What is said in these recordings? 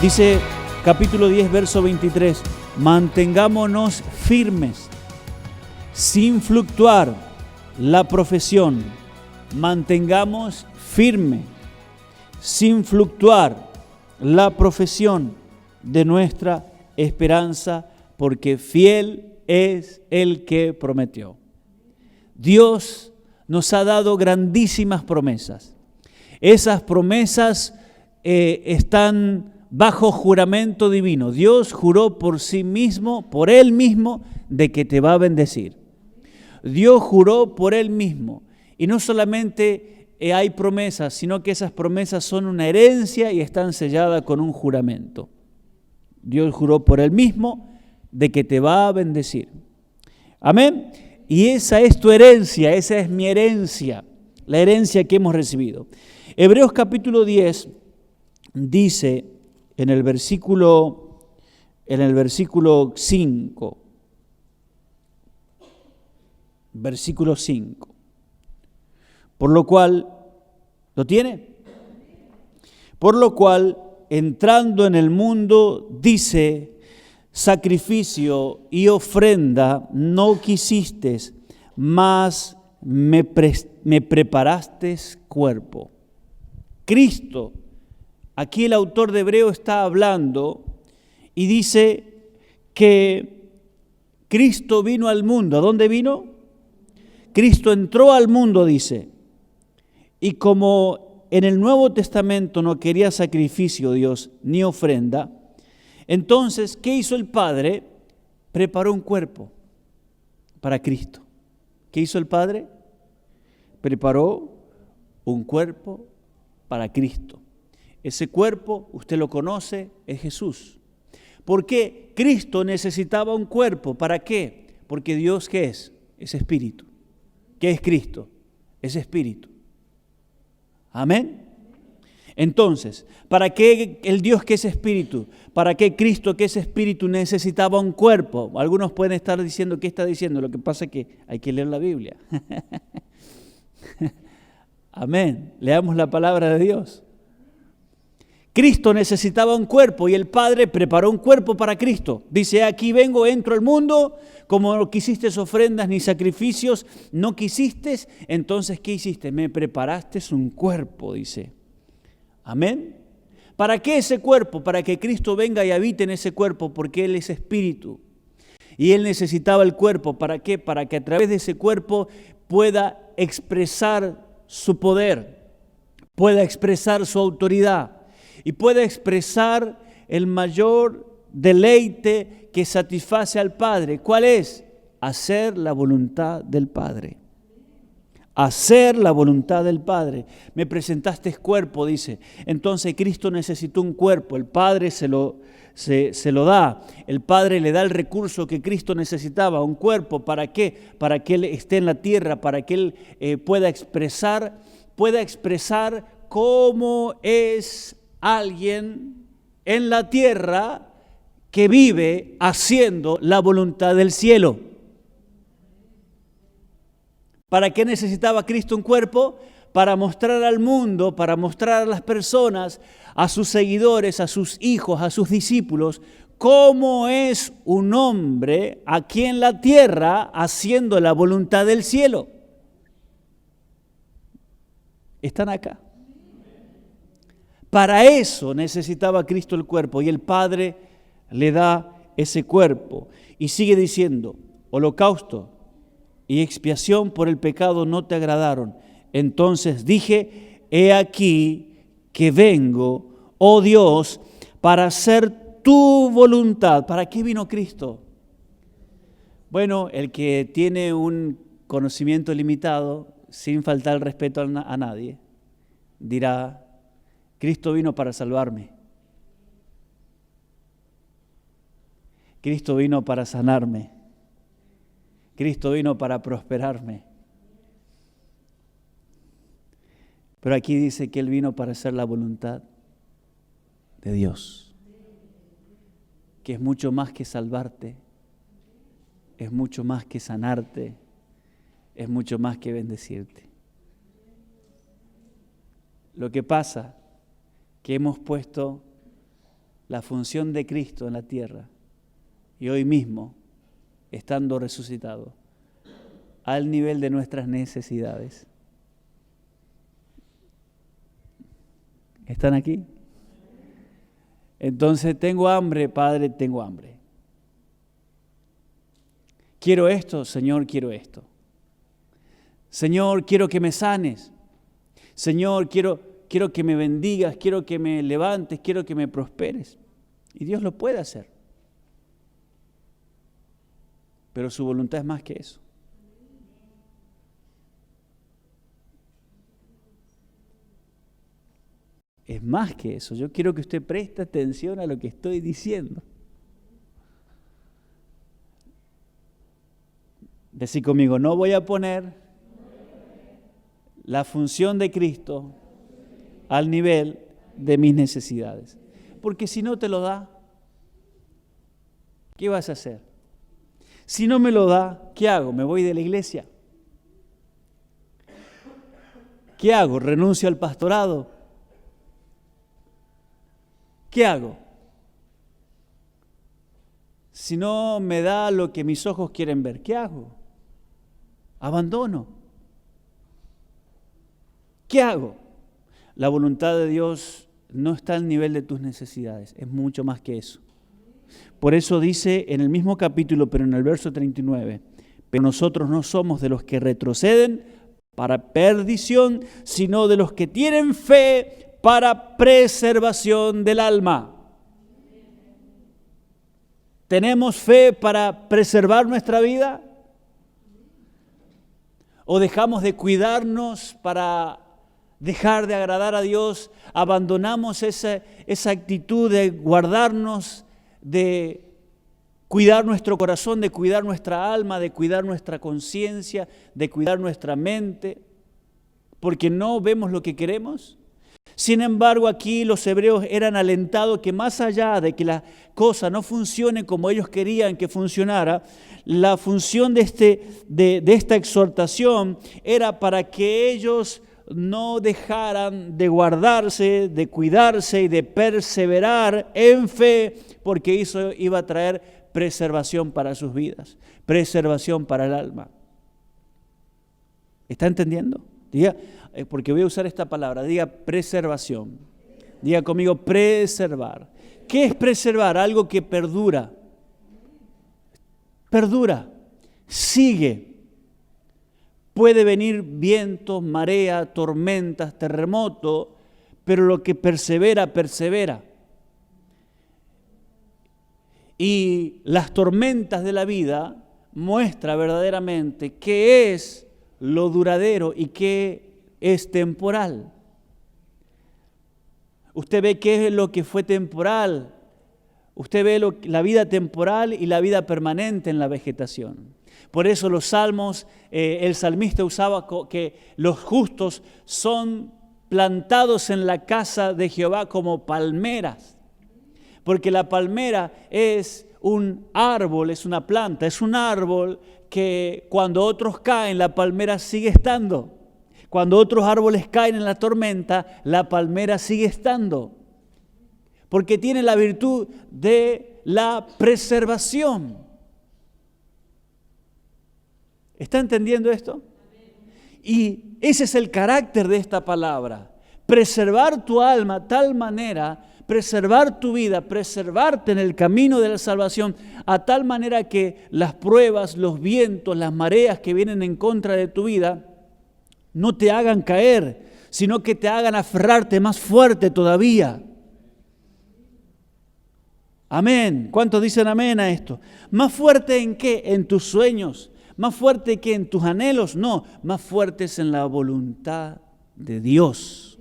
Dice capítulo 10, verso 23, mantengámonos firmes, sin fluctuar la profesión. Mantengamos firme, sin fluctuar la profesión de nuestra esperanza, porque fiel es el que prometió. Dios nos ha dado grandísimas promesas. Esas promesas están bajo juramento divino. Dios juró por sí mismo, por Él mismo, de que te va a bendecir. Dios juró por Él mismo. Y no solamente hay promesas, sino que esas promesas son una herencia y están selladas con un juramento. Dios juró por Él mismo de que te va a bendecir. Amén. Y esa es tu herencia, esa es mi herencia, la herencia que hemos recibido. Hebreos capítulo 10 dice en el versículo 5, versículo 5, por lo cual, ¿lo tiene? Por lo cual, entrando en el mundo, dice, sacrificio y ofrenda no quisiste, mas me preparaste cuerpo. Cristo, aquí el autor de Hebreo está hablando y dice que Cristo vino al mundo. ¿A dónde vino? Cristo entró al mundo, dice. Y como en el Nuevo Testamento no quería sacrificio Dios ni ofrenda, entonces, ¿qué hizo el Padre? Preparó un cuerpo para Cristo. ¿Qué hizo el Padre? Preparó un cuerpo para Cristo. Ese cuerpo, usted lo conoce, es Jesús. ¿Por qué? Cristo necesitaba un cuerpo. ¿Para qué? Porque Dios, ¿qué es? Es espíritu. ¿Qué es Cristo? Es espíritu. Amén. Entonces, ¿para qué el Dios que es espíritu? ¿Para qué Cristo que es espíritu necesitaba un cuerpo? Algunos pueden estar diciendo, ¿qué está diciendo? Lo que pasa es que hay que leer la Biblia. Amén. Leamos la palabra de Dios. Cristo necesitaba un cuerpo y el Padre preparó un cuerpo para Cristo. Dice, aquí vengo, entro al mundo, como no quisiste ofrendas ni sacrificios, no quisiste, entonces ¿qué hiciste? Me preparaste un cuerpo, dice. Amén. ¿Para qué ese cuerpo? Para que Cristo venga y habite en ese cuerpo, porque Él es espíritu. Y Él necesitaba el cuerpo. ¿Para qué? Para que a través de ese cuerpo pueda expresar su poder, pueda expresar su autoridad y pueda expresar el mayor deleite que satisface al Padre. ¿Cuál es? Hacer la voluntad del Padre. Hacer la voluntad del Padre. Me presentaste cuerpo, dice. Entonces Cristo necesitó un cuerpo. El Padre se lo da. El Padre le da el recurso que Cristo necesitaba, un cuerpo. ¿Para qué? Para que Él esté en la tierra, para que Él pueda expresar cómo es alguien en la tierra que vive haciendo la voluntad del cielo. ¿Para qué necesitaba Cristo un cuerpo? Para mostrar al mundo, para mostrar a las personas, a sus seguidores, a sus hijos, a sus discípulos, cómo es un hombre aquí en la tierra haciendo la voluntad del cielo. ¿Están acá? Para eso necesitaba Cristo el cuerpo y el Padre le da ese cuerpo. Y sigue diciendo, holocausto y expiación por el pecado no te agradaron. Entonces dije, he aquí que vengo, oh Dios, para hacer tu voluntad. ¿Para qué vino Cristo? Bueno, el que tiene un conocimiento limitado, sin faltar el respeto a nadie, dirá, Cristo vino para salvarme. Cristo vino para sanarme. Cristo vino para prosperarme. Pero aquí dice que Él vino para hacer la voluntad de Dios, que es mucho más que salvarte, es mucho más que sanarte, es mucho más que bendecirte. Lo que pasa que hemos puesto la función de Cristo en la tierra y hoy mismo, estando resucitado, al nivel de nuestras necesidades. ¿Están aquí? Entonces, tengo hambre, Padre, tengo hambre. Quiero esto, Señor, quiero esto. Señor, quiero que me sanes. Señor, quiero que me bendigas, quiero que me levantes, quiero que me prosperes. Y Dios lo puede hacer. Pero su voluntad es más que eso. Es más que eso. Yo quiero que usted preste atención a lo que estoy diciendo. Decí conmigo, no voy a poner la función de Cristo al nivel de mis necesidades. Porque si no te lo da, ¿qué vas a hacer? Si no me lo da, ¿qué hago? ¿Me voy de la iglesia? ¿Qué hago? ¿Renuncio al pastorado? ¿Qué hago? Si no me da lo que mis ojos quieren ver, ¿qué hago? Abandono. ¿Qué hago? La voluntad de Dios no está al nivel de tus necesidades, es mucho más que eso. Por eso dice en el mismo capítulo, pero en el verso 39, pero nosotros no somos de los que retroceden para perdición, sino de los que tienen fe para preservación del alma. ¿Tenemos fe para preservar nuestra vida? ¿O dejamos de cuidarnos para dejar de agradar a Dios? ¿Abandonamos esa actitud de guardarnos, de cuidar nuestro corazón, de cuidar nuestra alma, de cuidar nuestra conciencia, de cuidar nuestra mente, porque no vemos lo que queremos? Sin embargo, aquí los hebreos eran alentados que más allá de que la cosa no funcione como ellos querían que funcionara, la función de esta exhortación era para que ellos no dejaran de guardarse, de cuidarse y de perseverar en fe, porque eso iba a traer preservación para sus vidas, preservación para el alma. ¿Está entendiendo? Diga, porque voy a usar esta palabra, diga preservación. Diga conmigo preservar. ¿Qué es preservar? Algo que perdura. Perdura, sigue. Puede venir vientos, marea, tormentas, terremoto, pero lo que persevera, persevera. Y las tormentas de la vida muestran verdaderamente qué es lo duradero y qué es temporal. Usted ve qué es lo que fue temporal. Usted ve la vida temporal y la vida permanente en la vegetación. Por eso los salmos, el salmista usaba que los justos son plantados en la casa de Jehová como palmeras. Porque la palmera es un árbol, es una planta, es un árbol que cuando otros caen, la palmera sigue estando. Cuando otros árboles caen en la tormenta, la palmera sigue estando. Porque tiene la virtud de la preservación. ¿Está entendiendo esto? Y ese es el carácter de esta palabra. Preservar tu alma tal manera, preservar tu vida, preservarte en el camino de la salvación, a tal manera que las pruebas, los vientos, las mareas que vienen en contra de tu vida, no te hagan caer, sino que te hagan aferrarte más fuerte todavía. Amén. ¿Cuántos dicen amén a esto? ¿Más fuerte en qué? En tus sueños. ¿Más fuerte que en tus anhelos? No, más fuertes en la voluntad de Dios.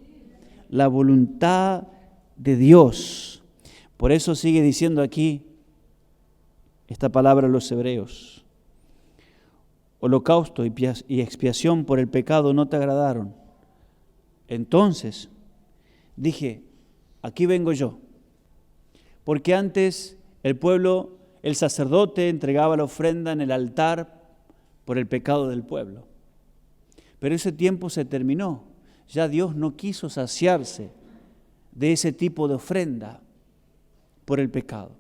La voluntad de Dios. Por eso sigue diciendo aquí esta palabra a los hebreos. Holocausto y expiación por el pecado no te agradaron. Entonces dije, aquí vengo yo. Porque antes el pueblo, el sacerdote entregaba la ofrenda en el altar por el pecado del pueblo. Pero ese tiempo se terminó. Ya Dios no quiso saciarse de ese tipo de ofrenda. por el pecado.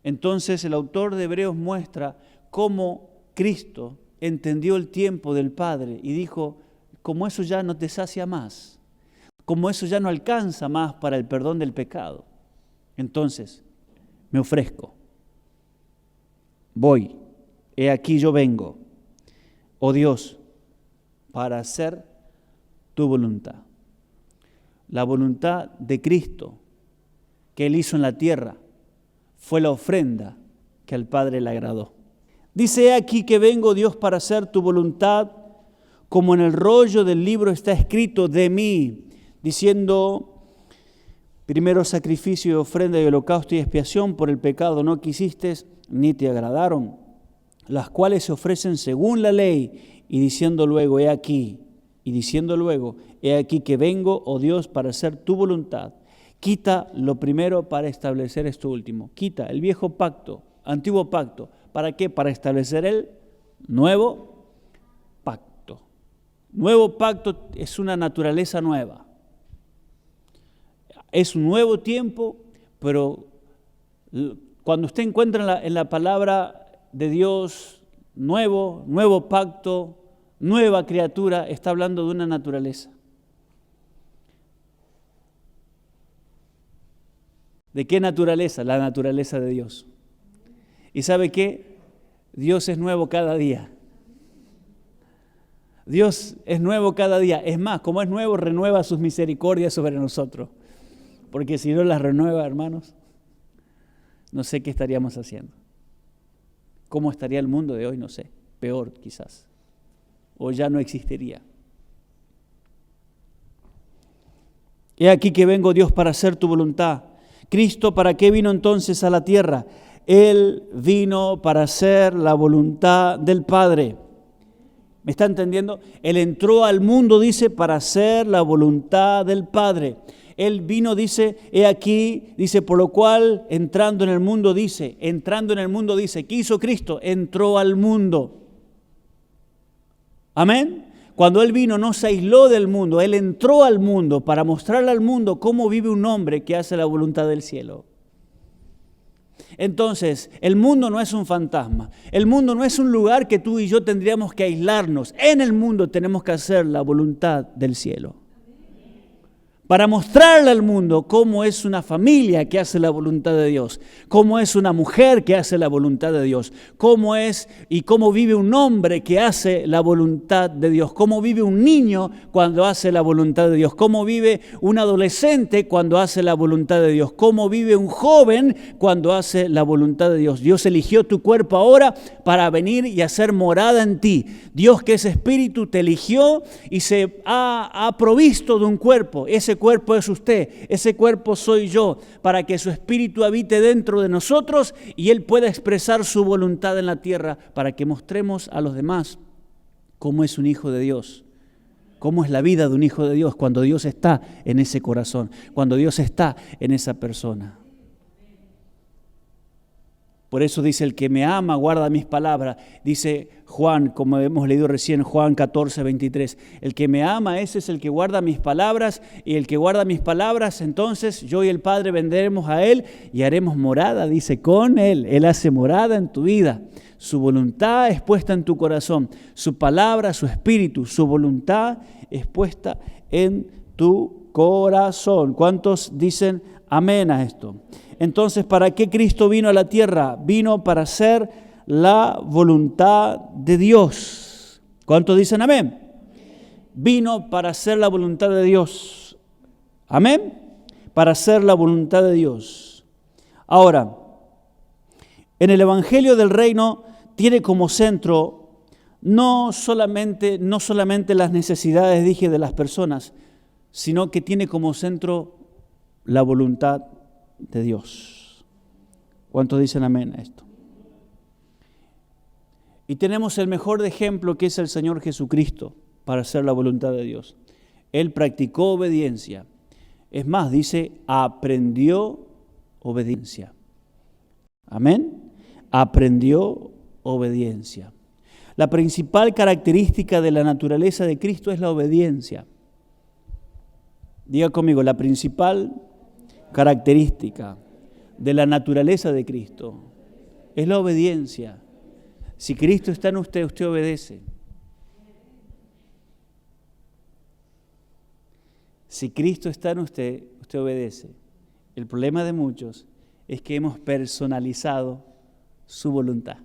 Entonces el autor de Hebreos muestra cómo Cristo entendió el tiempo del Padre y dijo, como eso ya no te sacia más, como eso ya no alcanza más para el perdón del pecado, entonces me ofrezco, voy, he aquí yo vengo, oh Dios, para hacer tu voluntad. La voluntad de Cristo que Él hizo en la tierra fue la ofrenda que al Padre le agradó. Dice, he aquí que vengo, Dios, para hacer tu voluntad, como en el rollo del libro está escrito de mí, diciendo, primero sacrificio y ofrenda y holocausto y expiación por el pecado no quisiste, ni te agradaron, las cuales se ofrecen según la ley, y diciendo luego, he aquí que vengo, oh Dios, para hacer tu voluntad. Quita lo primero para establecer esto último. Quita el viejo pacto, antiguo pacto. ¿Para qué? Para establecer el nuevo pacto. Nuevo pacto es una naturaleza nueva. Es un nuevo tiempo, pero cuando usted encuentra en la palabra de Dios, nuevo pacto, nueva criatura, está hablando de una naturaleza. ¿De qué naturaleza? La naturaleza de Dios. ¿Y sabe qué? Dios es nuevo cada día. Dios es nuevo cada día. Es más, como es nuevo, renueva sus misericordias sobre nosotros. Porque si no las renueva, hermanos, no sé qué estaríamos haciendo. ¿Cómo estaría el mundo de hoy? No sé. Peor quizás. O ya no existiría. He aquí que vengo, Dios, para hacer tu voluntad. Cristo, ¿para qué vino entonces a la tierra? Él vino para hacer la voluntad del Padre. ¿Me está entendiendo? Él entró al mundo, dice, para hacer la voluntad del Padre. Él vino, dice, he aquí, dice, por lo cual entrando en el mundo, dice, ¿qué hizo Cristo? Entró al mundo. Amén. Cuando Él vino no se aisló del mundo, Él entró al mundo para mostrarle al mundo cómo vive un hombre que hace la voluntad del cielo. Entonces, el mundo no es un fantasma, el mundo no es un lugar que tú y yo tendríamos que aislarnos. En el mundo tenemos que hacer la voluntad del cielo. Para mostrarle al mundo cómo es una familia que hace la voluntad de Dios, cómo es una mujer que hace la voluntad de Dios, cómo es y cómo vive un hombre que hace la voluntad de Dios, cómo vive un niño cuando hace la voluntad de Dios, cómo vive un adolescente cuando hace la voluntad de Dios, cómo vive un joven cuando hace la voluntad de Dios. Dios eligió tu cuerpo ahora para venir y hacer morada en ti. Dios, que es espíritu, te eligió y se ha provisto de un cuerpo. Ese cuerpo es usted, ese cuerpo soy yo, para que su espíritu habite dentro de nosotros y Él pueda expresar su voluntad en la tierra, para que mostremos a los demás cómo es un hijo de Dios, cómo es la vida de un hijo de Dios cuando Dios está en ese corazón, cuando Dios está en esa persona. Por eso dice, el que me ama guarda mis palabras. Dice Juan, como hemos leído recién, Juan 14, 23. El que me ama, ese es el que guarda mis palabras. Y el que guarda mis palabras, entonces yo y el Padre vendremos a Él y haremos morada, dice, con Él. Él hace morada en tu vida. Su voluntad es puesta en tu corazón. Su palabra, su espíritu, su voluntad es puesta en tu corazón. ¿Cuántos dicen amén a esto? Entonces, ¿para qué Cristo vino a la tierra? Vino para hacer la voluntad de Dios. ¿Cuántos dicen amén? Vino para hacer la voluntad de Dios. Amén. Para hacer la voluntad de Dios. Ahora, en el Evangelio del Reino tiene como centro no solamente las necesidades, dije, de las personas, sino que tiene como centro la voluntad de Dios. ¿Cuántos dicen amén a esto? Y tenemos el mejor ejemplo, que es el Señor Jesucristo, para hacer la voluntad de Dios. Él practicó obediencia. Es más, dice, aprendió obediencia. Amén. Aprendió obediencia. La principal característica de la naturaleza de Cristo es la obediencia. Diga conmigo, la principal característica de la naturaleza de Cristo es la obediencia. Si Cristo está en usted, usted obedece. Si Cristo está en usted, usted obedece. El problema de muchos es que hemos personalizado su voluntad.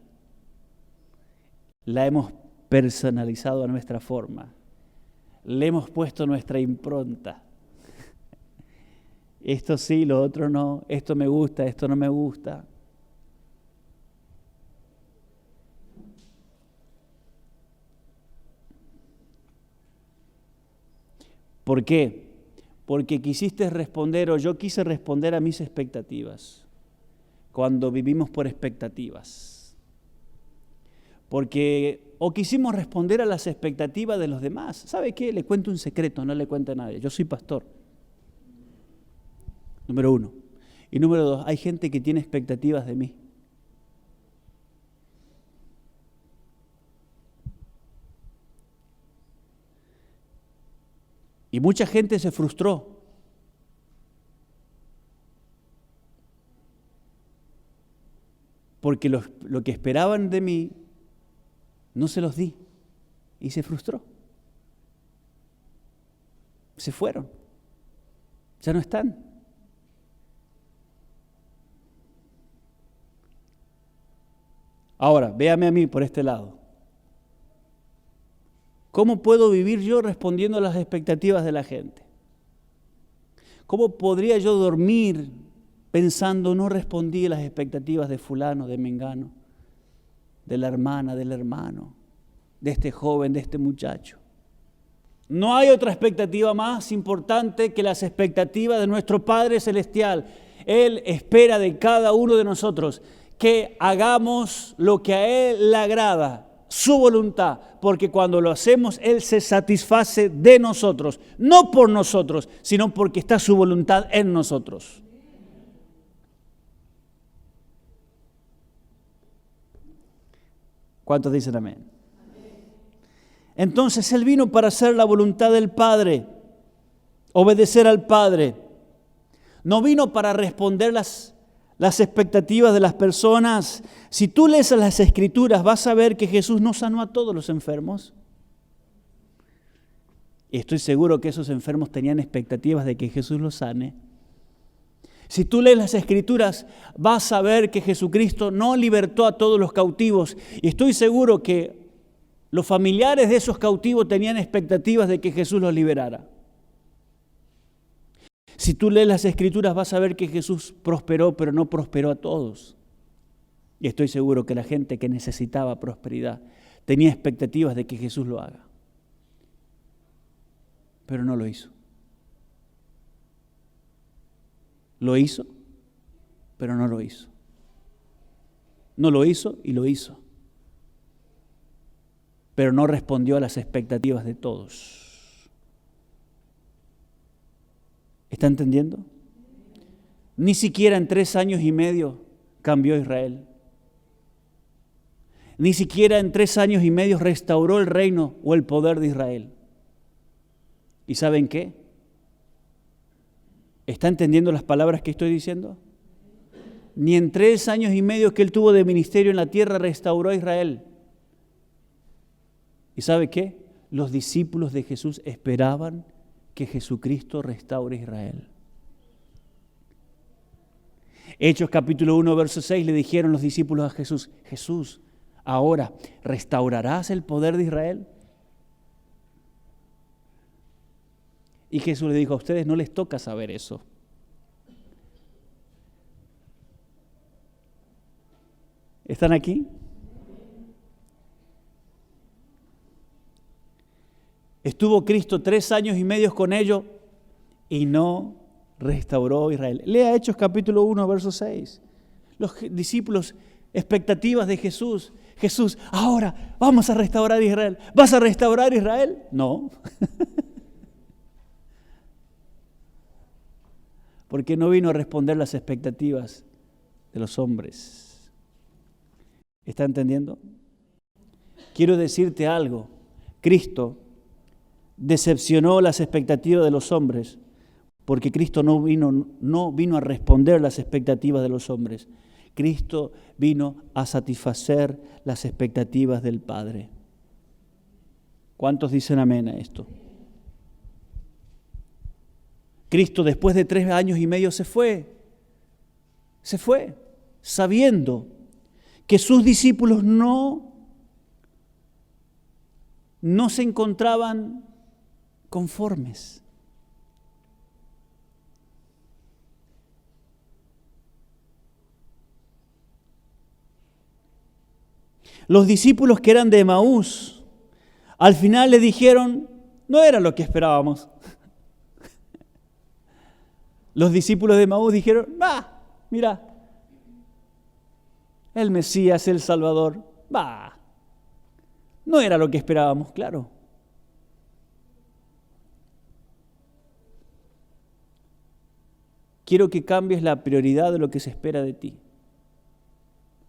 La hemos personalizado a nuestra forma. Le hemos puesto nuestra impronta. Esto sí, lo otro no. Esto me gusta, esto no me gusta. ¿Por qué? Porque quisiste responder o yo quise responder a mis expectativas. Cuando vivimos por expectativas. Porque o quisimos responder a las expectativas de los demás. ¿Sabe qué? Le cuento un secreto, no le cuento a nadie. Yo soy pastor. Número 1. Y número 2, hay gente que tiene expectativas de mí. Y mucha gente se frustró. Porque lo que esperaban de mí no se los di. Y se frustró. Se fueron. Ya no están. Ahora, véame a mí por este lado. ¿Cómo puedo vivir yo respondiendo a las expectativas de la gente? ¿Cómo podría yo dormir pensando no respondí a las expectativas de fulano, de mengano, de la hermana, del hermano, de este joven, de este muchacho? No hay otra expectativa más importante que las expectativas de nuestro Padre Celestial. Él espera de cada uno de nosotros que hagamos lo que a Él le agrada, su voluntad, porque cuando lo hacemos, Él se satisface de nosotros, no por nosotros, sino porque está su voluntad en nosotros. ¿Cuántos dicen amén? Entonces Él vino para hacer la voluntad del Padre, obedecer al Padre. No vino para responder las expectativas de las personas. Si tú lees las Escrituras, vas a ver que Jesús no sanó a todos los enfermos. Y estoy seguro que esos enfermos tenían expectativas de que Jesús los sane. Si tú lees las Escrituras, vas a ver que Jesucristo no libertó a todos los cautivos. Y estoy seguro que los familiares de esos cautivos tenían expectativas de que Jesús los liberara. Si tú lees las Escrituras vas a ver que Jesús prosperó, pero no prosperó a todos. Y estoy seguro que la gente que necesitaba prosperidad tenía expectativas de que Jesús lo haga. Pero no lo hizo. Lo hizo, pero no lo hizo. No lo hizo y lo hizo. Pero no respondió a las expectativas de todos. ¿Está entendiendo? Ni siquiera en 3 años y medio cambió Israel. Ni siquiera en 3 años y medio restauró el reino o el poder de Israel. ¿Y saben qué? ¿Está entendiendo las palabras que estoy diciendo? Ni en 3 años y medio que él tuvo de ministerio en la tierra restauró a Israel. ¿Y sabe qué? Los discípulos de Jesús esperaban que Jesucristo restaure Israel. Hechos capítulo 1, verso 6 le dijeron los discípulos a Jesús: Jesús, ahora, ¿restaurarás el poder de Israel? Y Jesús le dijo: a ustedes no les toca saber eso. ¿Están aquí? Estuvo Cristo 3 años y medio con ellos y no restauró Israel. Lea Hechos capítulo 1, verso 6. Los discípulos, expectativas de Jesús. Jesús, ahora vamos a restaurar Israel. ¿Vas a restaurar Israel? No. Porque no vino a responder las expectativas de los hombres. ¿Está entendiendo? Quiero decirte algo. Cristo decepcionó las expectativas de los hombres Porque Cristo no vino a responder las expectativas de los hombres. Cristo vino a satisfacer las expectativas del Padre. ¿Cuántos dicen amén a esto? Cristo después de 3 años y medio se fue, sabiendo que sus discípulos no se encontraban conformes. Los discípulos que eran de Emaús, al final le dijeron, no era lo que esperábamos. Los discípulos de Emaús dijeron, mira, el Mesías, el Salvador, no era lo que esperábamos, claro. Quiero que cambies la prioridad de lo que se espera de ti.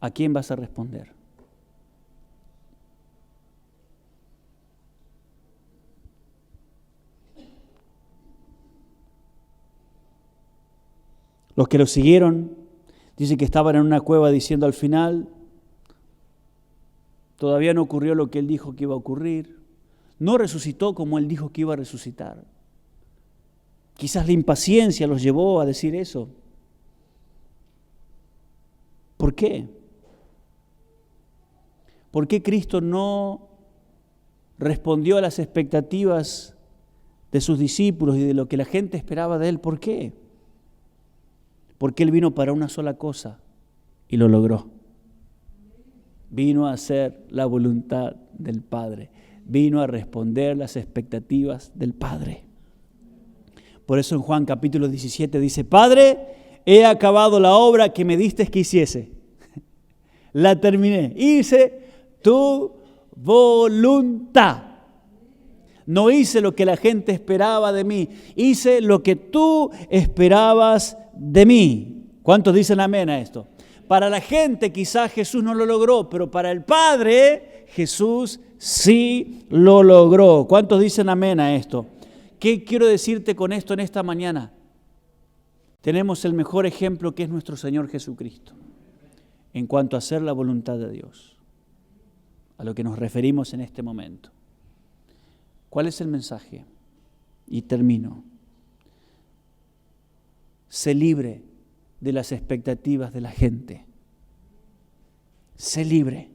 ¿A quién vas a responder? Los que lo siguieron, dice que estaban en una cueva diciendo al final, todavía no ocurrió lo que Él dijo que iba a ocurrir, no resucitó como Él dijo que iba a resucitar. Quizás la impaciencia los llevó a decir eso. ¿Por qué? ¿Por qué Cristo no respondió a las expectativas de sus discípulos y de lo que la gente esperaba de Él? ¿Por qué? Porque Él vino para una sola cosa y lo logró. Vino a hacer la voluntad del Padre. Vino a responder las expectativas del Padre. Por eso en Juan capítulo 17 dice, Padre, he acabado la obra que me diste que hiciese. La terminé. Hice tu voluntad. No hice lo que la gente esperaba de mí. Hice lo que tú esperabas de mí. ¿Cuántos dicen amén a esto? Para la gente quizás Jesús no lo logró, pero para el Padre Jesús sí lo logró. ¿Cuántos dicen amén a esto? ¿Qué quiero decirte con esto en esta mañana? Tenemos el mejor ejemplo que es nuestro Señor Jesucristo en cuanto a hacer la voluntad de Dios, a lo que nos referimos en este momento. ¿Cuál es el mensaje? Y termino. Sé libre de las expectativas de la gente. Sé libre.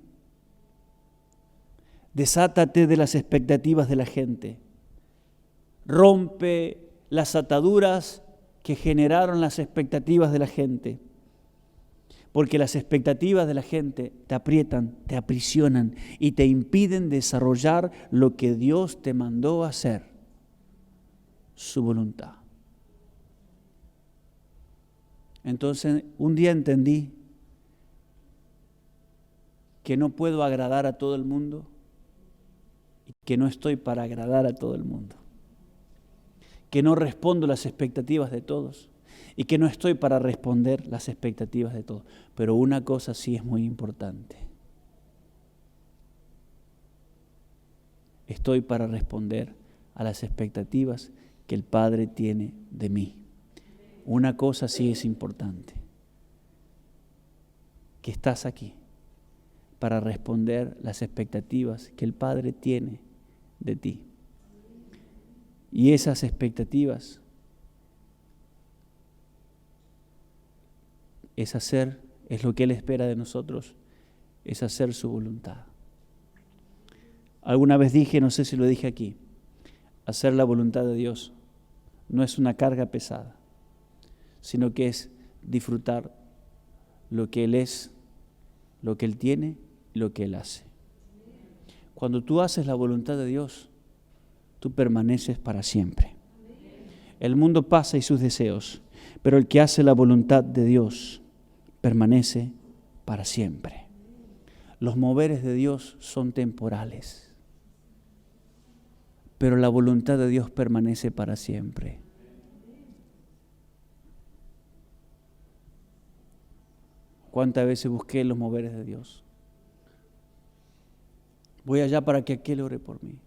Desátate de las expectativas de la gente. Rompe las ataduras que generaron las expectativas de la gente. Porque las expectativas de la gente te aprietan, te aprisionan y te impiden desarrollar lo que Dios te mandó a hacer, su voluntad. Entonces, un día entendí que no puedo agradar a todo el mundo y que no estoy para agradar a todo el mundo. Que no respondo las expectativas de todos y que no estoy para responder las expectativas de todos. Pero una cosa sí es muy importante. Estoy para responder a las expectativas que el Padre tiene de mí. Una cosa sí es importante, que estás aquí para responder las expectativas que el Padre tiene de ti. Y esas expectativas es lo que Él espera de nosotros, es hacer su voluntad. Alguna vez dije, no sé si lo dije aquí, hacer la voluntad de Dios no es una carga pesada, sino que es disfrutar lo que Él es, lo que Él tiene y lo que Él hace. Cuando tú haces la voluntad de Dios, tú permaneces para siempre. El mundo pasa y sus deseos, pero el que hace la voluntad de Dios permanece para siempre. Los moveres de Dios son temporales, pero la voluntad de Dios permanece para siempre. ¿Cuántas veces busqué los moveres de Dios? Voy allá para que aquel ore por mí.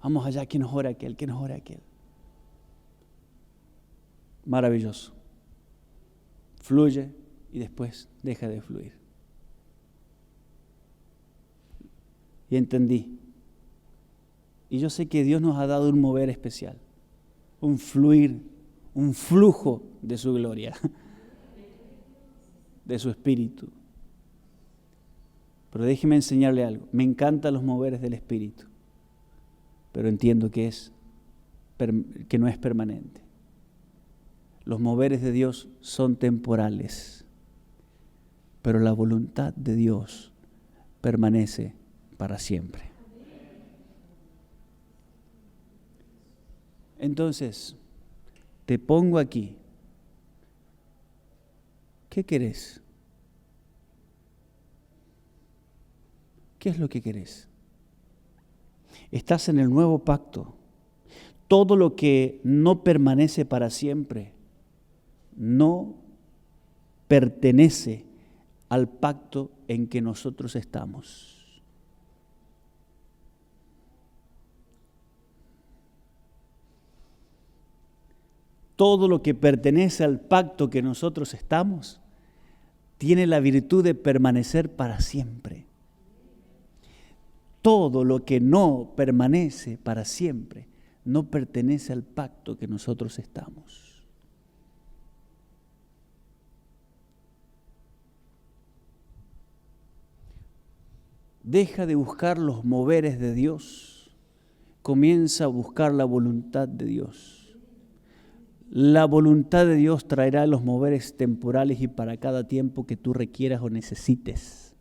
Vamos allá, que nos ore aquel, que nos ore aquel. maravilloso. Fluye y después deja de fluir. Y entendí. Y yo sé que Dios nos ha dado un mover especial, un fluir, un flujo de su gloria, de su espíritu. Pero déjeme enseñarle algo. Me encantan los moveres del espíritu, pero entiendo que no es permanente. Los moveres de Dios son temporales, pero la voluntad de Dios permanece para siempre. Entonces, te pongo aquí. ¿Qué querés? ¿Qué es lo que querés? Estás en el nuevo pacto. Todo lo que no permanece para siempre no pertenece al pacto en que nosotros estamos. Todo lo que pertenece al pacto que nosotros estamos tiene la virtud de permanecer para siempre. Todo lo que no permanece para siempre no pertenece al pacto que nosotros estamos. Deja de buscar los moveres de Dios. Comienza a buscar la voluntad de Dios. La voluntad de Dios traerá los moveres temporales y para cada tiempo que tú requieras o necesites.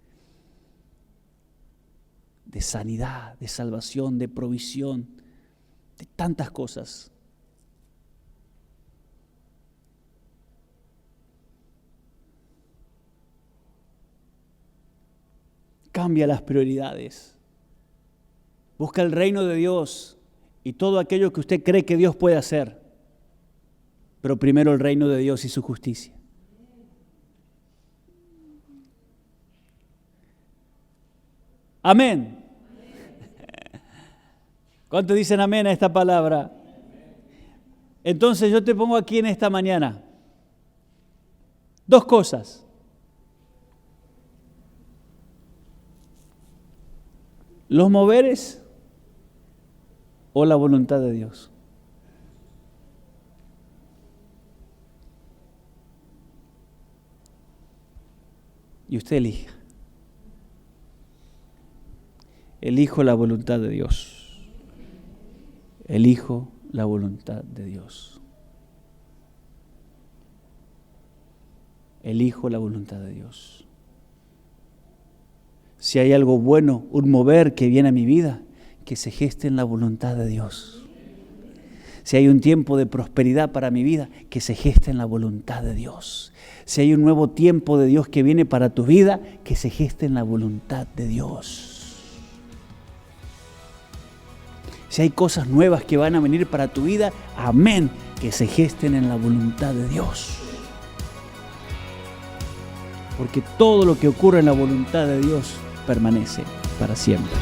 De sanidad, de salvación, de provisión, de tantas cosas. Cambia las prioridades. Busca el reino de Dios y todo aquello que usted cree que Dios puede hacer. Pero primero el reino de Dios y su justicia. Amén. ¿Cuántos dicen amén a esta palabra? Entonces yo te pongo aquí en esta mañana dos cosas. ¿Los moveres o la voluntad de Dios? Y usted elija. Elijo la voluntad de Dios. Elijo la voluntad de Dios. Elijo la voluntad de Dios. Si hay algo bueno, un mover que viene a mi vida, que se geste en la voluntad de Dios. Si hay un tiempo de prosperidad para mi vida, que se geste en la voluntad de Dios. Si hay un nuevo tiempo de Dios que viene para tu vida, que se geste en la voluntad de Dios. Si hay cosas nuevas que van a venir para tu vida, amén, que se gesten en la voluntad de Dios. Porque todo lo que ocurre en la voluntad de Dios permanece para siempre.